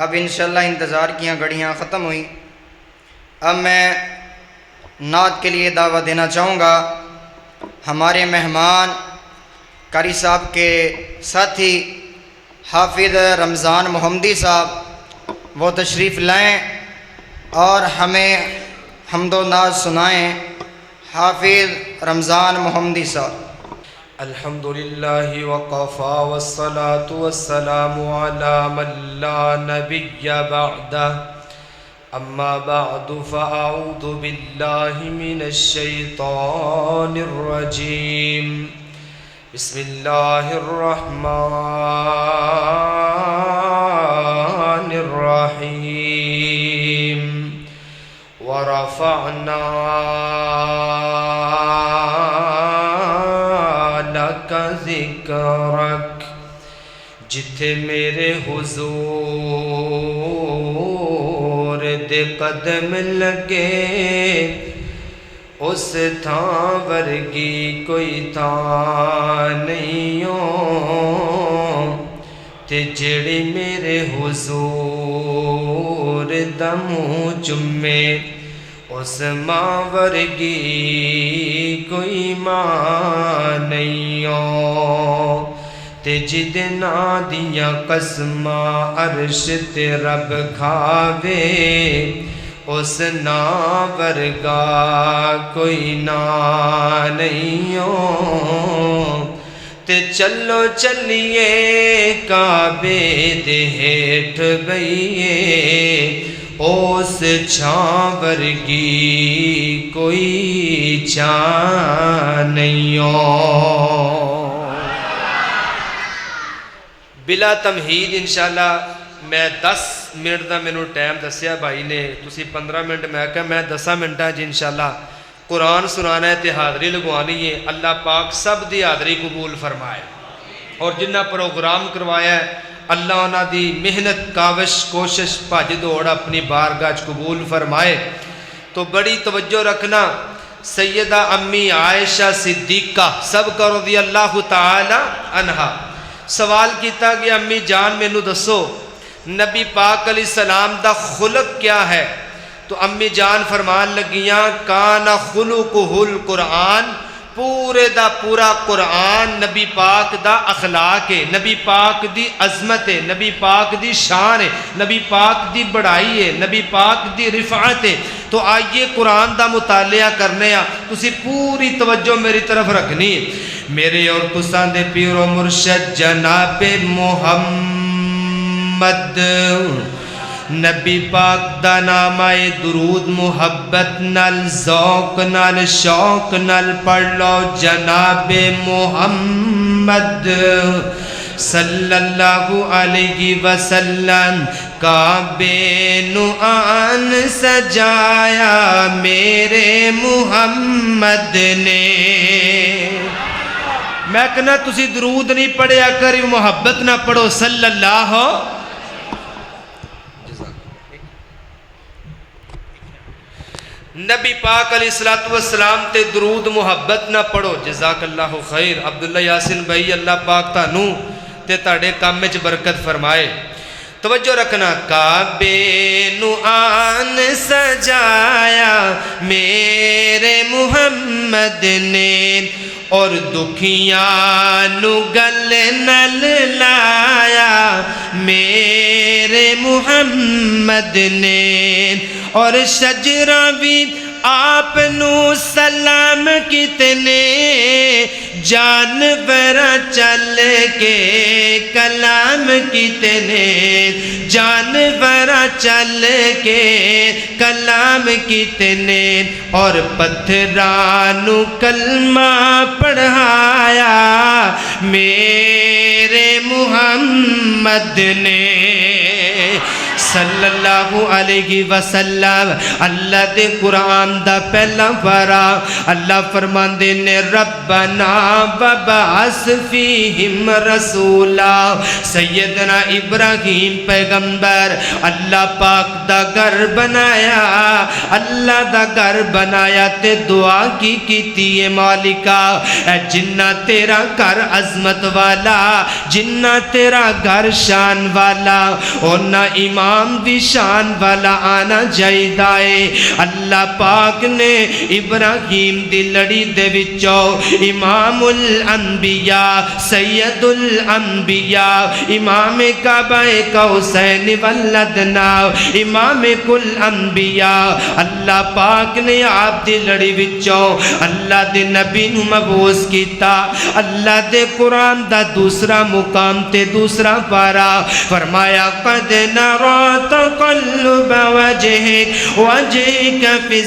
اب انشاءاللہ انتظار کیاں گھڑیاں ختم ہوئیں۔ اب میں نعت کے لیے دعوت دینا چاہوں گا ہمارے مہمان قاری صاحب کے ساتھی حافظ رمضان محمدی صاحب، وہ تشریف لائیں اور ہمیں حمد و نعت سنائیں۔ حافظ رمضان محمدی صاحب۔ الحمد للہ وقفا والصلاة والسلام على من لا نبی بعدہ اما بعد فاعوذ باللہ من الشیطان الرجیم بسم اللہ الرحمن الرحیم ورفعنا ذکرک، جتھے میرے حضور دے قدم لگے اس تھاں ورگی کوئی تھاں نہیں ہو، تے جڑی میرے حضور دا منہ چومے اس ماں ورگی کوئی ماں نہیں ہو، تے جدے ناں دیاں قسماں عرش تے رب کھاوے اس ناں ورگا کوئی ناں نہیں ہو، تے چلو چلیے کعبے دے ہیٹھ بئیے اس چھاں ورگی کوئی چھاں نہیں ہو۔ بلا تمہید انشاءاللہ میں 10 منٹ دا مینوں ٹائم دسیا بھائی نے، تسی 15 منٹ، میں کہا میں 10 منٹاں جی انشاءاللہ قرآن سنانا ہے تے حاضری لگوانی ہے۔ اللہ پاک سب دی حاضری قبول فرمائے، اور جنہ پروگرام کروایا ہے اللہ انہاں دی محنت کاوش کوشش بھج دوڑ اپنی بارگاہ قبول فرمائے۔ تو بڑی توجہ رکھنا، سیدہ امی عائشہ صدیقہ سب کا رضی اللہ تعالی عنہا، سوال کیتا کہ امی جان مینوں دسو نبی پاک علیہ السلام دا خلق کیا ہے؟ تو امی جان فرمان لگیاں کان خلقہ القرآن، پورے دا پورا قرآن نبی پاک دا اخلاق ہے، نبی پاک دی عظمت ہے، نبی پاک دی شان ہے، نبی پاک دی بڑائی ہے، نبی پاک دی رفعت ہے۔ تو آئیے قرآن دا مطالعہ کرنے ہیں، تسی پوری توجہ میری طرف رکھنی ہے۔ میرے اور تساں دے پیر و مرشد جناب محمد نبی پاک دا نام آئے درود محبت نال ذوق نال شوق نال پڑھ لو، جناب محمد صلی اللہ علیہ وسلم۔ کعبے نو آن سجایا میرے محمد نے، میں کہنا تسی درود نہیں پڑھیا کری محبت نہ پڑھو صلی اللہ۔ نبی پاک علیہ السلام تے درود محبت نہ پڑھو، جزاک اللہ خیر۔ عبداللہ یاسین بھائی اللہ پاک تانوں تے تاڑے کام میں برکت فرمائے۔ توجہ رکھنا، کعبے نو آن سجایا میرے محمد نے، اور دکھیاں نو گل نل لایا میرے محمد نے، اور شجرہ بھی آپ نو سلام کتنے، جانور چل کے کلام کتنے، جانور چل کے کلام کتنے، اور پتھرانو کلمہ پڑھایا میرے محمد نے صلی اللہ علیہ وسلم اللہ دے قرآن دا پہلا پارا اللہ فرماندے نے ربنا وبعث فیہم رسولا سیدنا ابراہیم پیغمبر اللہ پاک دا گھر بنایا اللہ دا گھر بنایا تے دعا کی کیتی ہے مالکا اے جنہ تیرا گھر عظمت والا جنہ تیرا گھر شان والا اونا امام بھی شان والا آنا جائدائے اللہ پاک نے ابراہیم دی لڑی دے وچوں امام الانبیاء سید الانبیاء امام کعبہ قوسین والادنا امام کل انبیاء اللہ پاک نے آپ دی لڑی وچوں اللہ دے نبی نو مبعوث کیتا اللہ دے قرآن دا دوسرا مقام تے دوسرا پارا فرمایا قد نرى تقلب وجهك في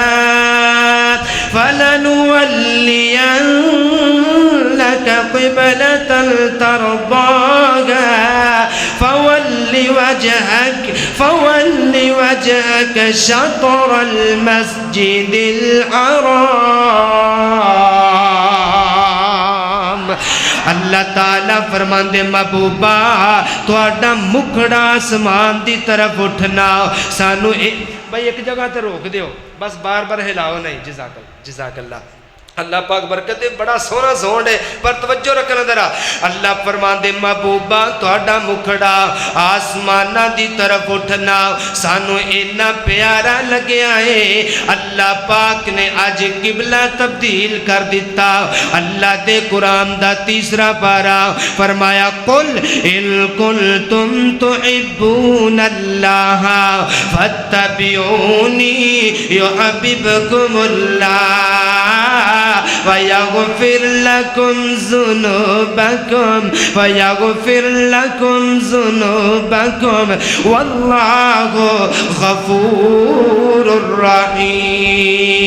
السماء فلنولينك قبلة ترضاها فول وجهك شطر المسجد الحرام اللہ تعالیٰ فرمان دے محبوبہ تھوڑا مکھڑا آسمان دی طرف اٹھنا سانو بھائی ایک جگہ تے روک دیو بس بار بار ہلاؤ نہیں جزاک اللہ اللہ پاک برکت دے بڑا سونا سونڈ ہے پر توجہ رکھنا ذرا اللہ فرمان دے محبوبہ تھوڑا مکھڑا آسمانہ دی طرف اٹھنا سانو اینا پیارا لگیا ہے اللہ پاک نے آج قبلہ تبدیل کر دیتا اللہ دے قرآن دا تیسرا پارا فرمایا قل ان کنتم تحبون اللہ فاتبعونی یحببکم اللہ وَيَغْفِرْ لَكُمْ ذُنُوبَكُمْ وَاللَّهُ غَفُورٌ رَحِيمٌ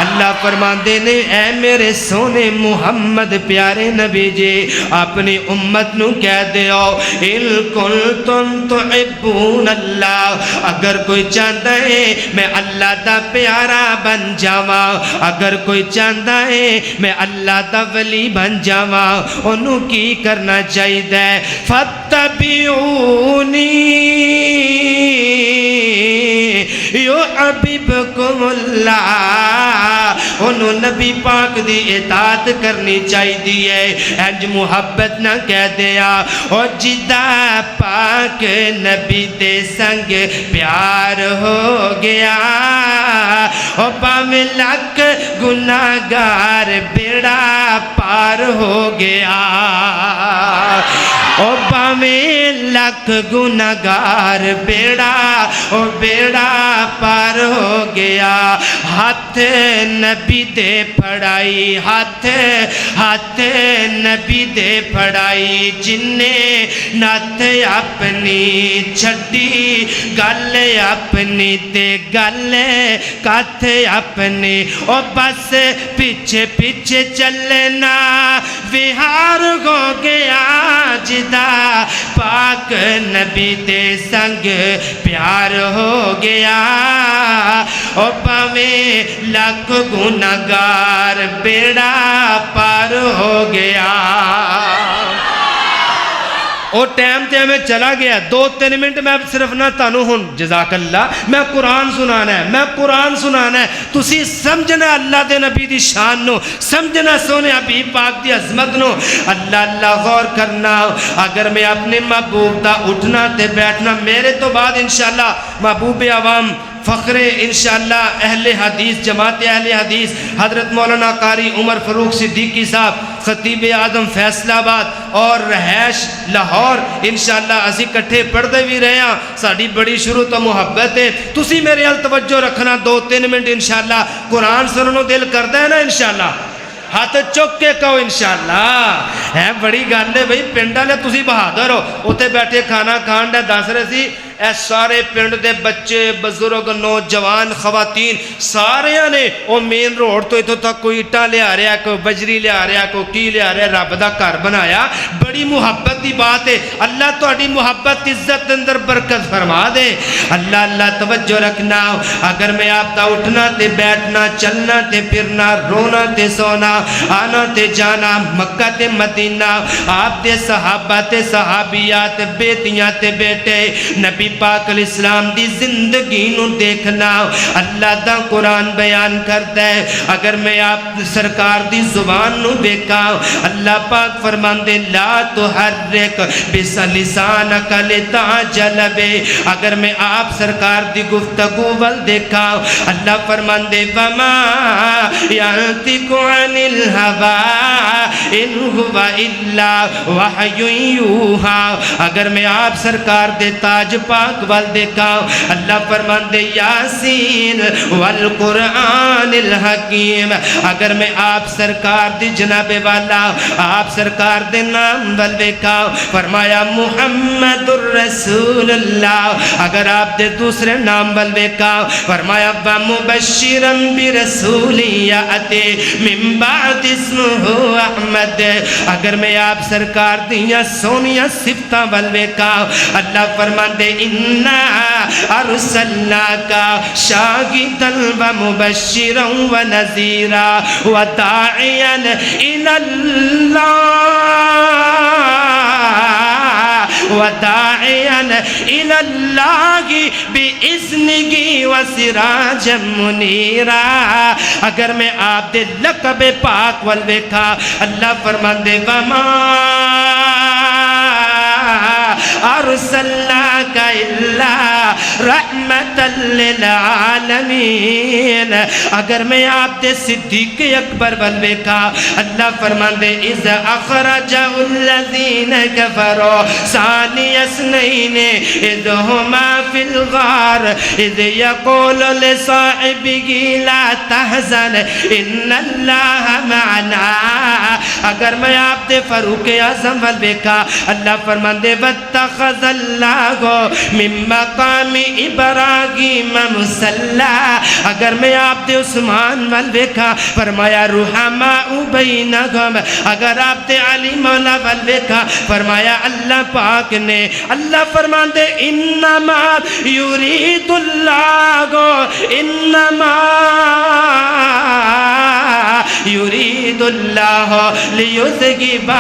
اللہ فرمان دینے اے میرے سونے محمد پیارے نبی جی اپنی امت نو کہہ دیو ان کنتم تحبون اللہ اگر کوئی چاہتا ہے میں اللہ دا پیارا بن جاواں اگر کوئی چاہتا ہے میں اللہ دا ولی بن جاواں انہوں کی کرنا چاہیے فاتبعونی یحببکم اللہ انہوں نبی پاک دی اطاعت کرنی چاہیے انج محبت نہ کہہ دیا او جدا پاک نبی دے سنگ پیار ہو گیا او باویں لکھ گناہگار بیڑا پار ہو گیا او باویں لکھ گناہگار بیڑا پار ہو گیا ہاتھ نبی دے پھڑائی ہاتھ نبی دے پھڑائی جننے نات اپنی چھڑی گل اپنی تے گل کاتھ اپنی او بس پیچھے پیچھے چلنا وہار ہو گیا جدا پاک نبی دے سنگ پیار ہو گیا او پاویں لکھ گناہگار بیڑا پار ہو گیا اور ٹائم تے ہمیں چلا گیا 2-3 منٹ میں اب صرف نہ تانوں ہن جزاک اللہ میں قرآن سنانا ہے تسی سمجھنا اللہ دے نبی دی شان نو سمجھنا سونے حبیب پاک دی عظمت نو اللہ غور کرنا اگر میں اپنے محبوب دا اٹھنا تے بیٹھنا میرے تو بعد انشاءاللہ محبوب عوام فخر انشاءاللہ اہل حدیث جماعت اہل حدیث حضرت مولانا قاری عمر فاروق صدیقی صاحب خطیب اعظم فیصل آباد اور رہائش لاہور انشاءاللہ اسی کٹھے پڑھتے بھی رہے ہیں ساڑی بڑی شروع تو محبت ہے تسی میرے حال توجہ رکھنا 2-3 منٹ انشاءاللہ قرآن سننو دل کرتا ہے نا انشاءاللہ ہاتھ چک کے کہو انشاءاللہ ہے بڑی گل ہے بھئی پنڈا لے تسی بہادر ہو اتنے بیٹھے کھانا کھان دے دس رہے سی اے سارے پنڈ دے بچے بزرگ نوجوان خواتین سارے نے او مین روڈ تو اتوں تک کوئی اٹا لیا رہا کوئی بجری لیا رہا کوئی کی لیا رہا رب دا گھر بنایا بڑی محبت دی بات ہے اللہ تہاڈی محبت عزت اندر برکت فرما دے اللہ اللہ توجہ رکھنا اگر میں آپ دا اٹھنا تے بیٹھنا چلنا تے پھرنا رونا تے سونا آنا تے جانا مکہ تے مدینہ آپ دے صحابہ تے صحابیات بیٹیاں تے بیٹے نبی پاک علیہ السلام دی زندگی نو دیکھنا اللہ دا قرآن بیان کرتا ہے اگر میں آپ سرکار دی زبان نو دیکھا اللہ پاک فرماندے لا تحرک بسلسانک لتعجل بہ اگر میں آپ سرکار دی گفتگو ول دیکھا اللہ فرماندے وما ينطق عن الهوى ان هو الا وحی یوحی اگر میں آپ سرکار دے تاج پاک وال دیکھا اللہ فرماندے یاسین والقرآن الحکیم اگر میں آپ سرکار دی جناب والا آپ سرکار دے نام وال دیکھا فرمایا محمد الرسول اللہ اگر آپ دے دوسرے نام وال دیکھا فرمایا ومبشرا برسول یاتی من بعد اسمہ احمد اگر میں آپ سرکار دیا سونیا صفتہ والویکا اللہ فرماندے انا ارسلناکا شاہدا و مبشرا و نذیرا و داعیا الاللہ وداعیا الاللہ بإذنہ وسراجا منیرا اگر میں آپ دے لقب پاک والویکھا اللہ فرماندے وما ارسلناک الا رحمتا للعالمین اگر میں آپ دے صدیق اکبر والویکھا اللہ فرماندے اذ اخرجہ الذین کفروا ثانی اثنین اذ ہما فی الغار اذ یقول لصاحبہ لا تحزن ان اللہ معنا اگر میں آپ دے فاروق اعظم والویکھا اللہ فرماندے واتخذ اللہ من مقام ابراہیم مصلی اگر میں آپ دے عثمان والویکھا فرمایا رحماء بینہم اگر آپ دے علی مولا والویکھا فرمایا اللہ پاک نے اللہ فرماندے انما یرید اللہ انما یرید اللہ لیذہب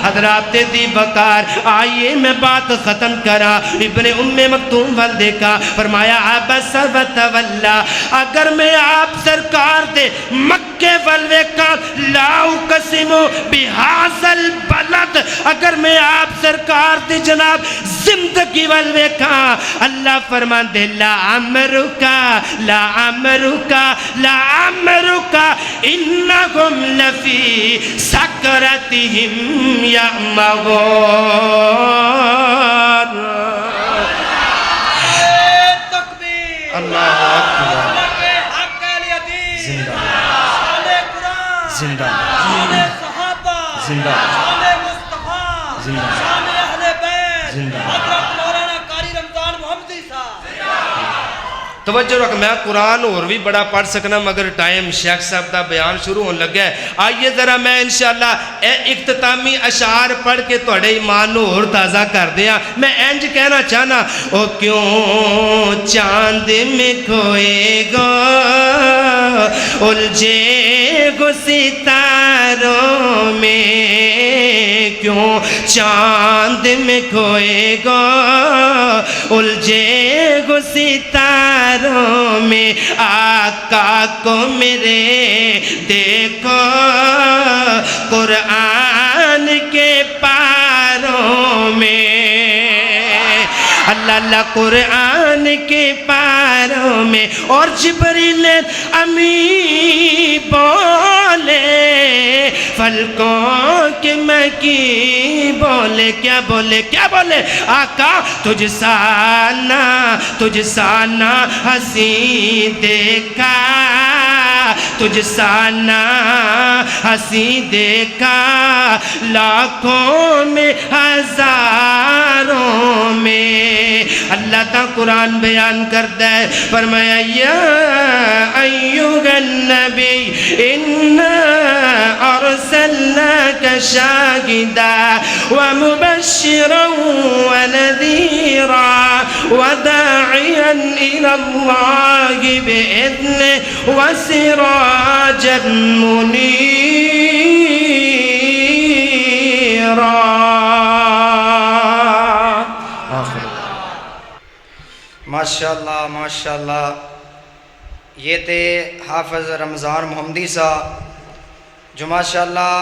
حضرات دی بکار آئیے میں بات ختم کرا ابن ام مکتوم والدے کا فرمایا عبس و تولا اگر میں آپ سرکار دے مکہ والوے کا لا اقسم بہذا البلد اگر میں آپ سرکار دے جناب زندگی والوے کا اللہ فرمان دے لا عمرکا لا عمرکا لا عمرکا انہم لفی سکرتہم یعمغون اللہ اکبر زندہ زندہ زندہ زندہ توجہ رکھ میں قرآن اور بھی بڑا پڑھ سکنا مگر ٹائم شیخ صاحب دا بیان شروع ہونے لگا ہے آئیے ذرا میں انشاءاللہ اختتامی اشعار پڑھ کے توڑے ایمان اور تازہ کر دیا میں انج کہنا چاہنا او کیوں چاند میں کھوئے گا الجھے گو ستاروں میں کیوں چاند میں کھوئے گا الجھے گو ستاروں میں آقا کو میرے دیکھو قرآن کے پاروں میں اللہ اللہ قرآن کے پاروں میں اور جبریل امی بولے فلکوں کے مکی بولے کیا بولے کیا بولے آقا تجھ سانا ہنسی دیکھا تجھ سانا ہنسی دیکھا لاکھوں میں ہزاروں میں اللہ تا قرآن بیان کرتا ہے فرمایا یا ایھا النبی انا ارسلناک شاہدا ومبشرا ونذیرا وداعیا الی اللہ بإذنہ وسراجا منیرا. ماشاءاللہ ماشاءاللہ. یہ تھے حافظ رمضان محمدی صاحب جو ماشاءاللہ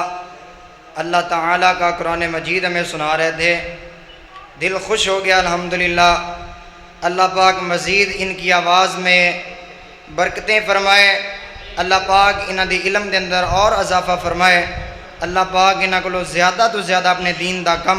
اللہ تعالیٰ کا قرآن مجید ہمیں سنا رہے تھے. دل خوش ہو گیا الحمدللہ. اللہ پاک مزید ان کی آواز میں برکتیں فرمائے. اللہ پاک انہاں دی علم دے اندر اور اضافہ فرمائے. اللہ پاک انہاں کو زیادہ تو زیادہ اپنے دین دا کم